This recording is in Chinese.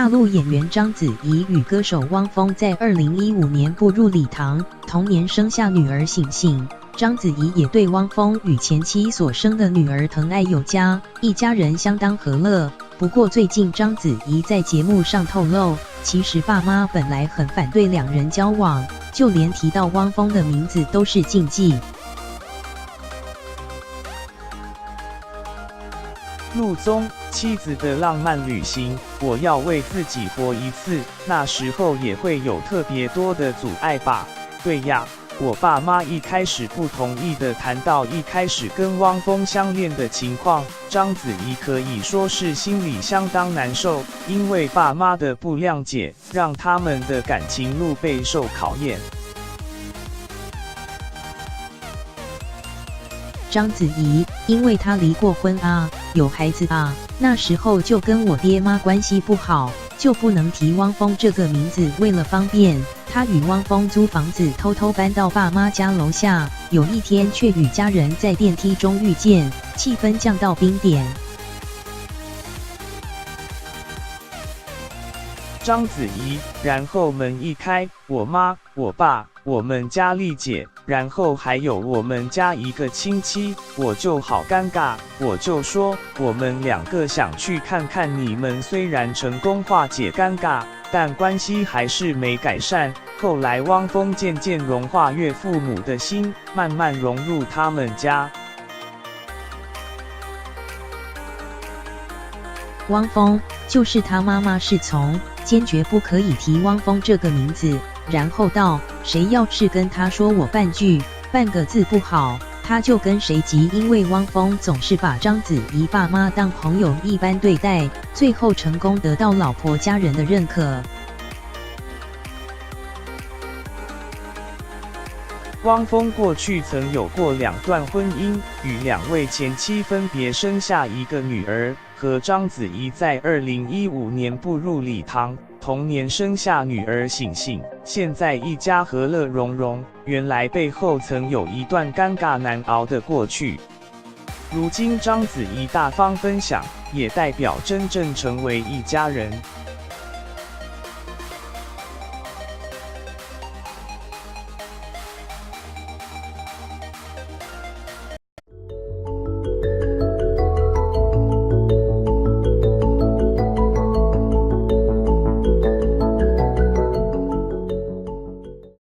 大陆演员章子怡与歌手汪峰在2015年步入礼堂，同年生下女儿醒醒。章子怡也对汪峰与前妻所生的女儿疼爱有加，一家人相当和乐。不过最近章子怡在节目上透露，其实爸妈本来很反对两人交往，就连提到汪峰的名字都是禁忌。陆宗，妻子的浪漫旅行，我要为自己活一次，那时候也会有特别多的阻碍吧？对呀，我爸妈一开始不同意的。谈到一开始跟汪峰相恋的情况，章子怡可以说是心里相当难受，因为爸妈的不谅解，让他们的感情路备受考验。章子怡，因为她离过婚啊，有孩子啊，那时候就跟我爹妈关系不好，就不能提汪峰这个名字。为了方便，她与汪峰租房子，偷偷搬到爸妈家楼下。有一天却与家人在电梯中遇见，气氛降到冰点。章子怡，然后门一开，我妈、我爸、我们家丽姐，然后还有我们家一个亲戚，我就好尴尬，我就说我们两个想去看看你们。虽然成功化解尴尬，但关系还是没改善。后来汪峰渐渐融化岳父母的心，慢慢融入他们家。汪峰就是他妈妈是从坚决不可以提汪峰这个名字，然后道谁要是跟他说我半个字不好，他就跟谁急。因为汪峰总是把章子怡爸妈当朋友一般对待，最后成功得到老婆家人的认可。汪峰过去曾有过2段婚姻，与2位前妻分别生下一个女儿，和章子怡在2015年步入礼堂，同年生下女儿醒醒，现在一家和乐融融。原来背后曾有一段尴尬难熬的过去，如今章子怡大方分享，也代表真正成为一家人。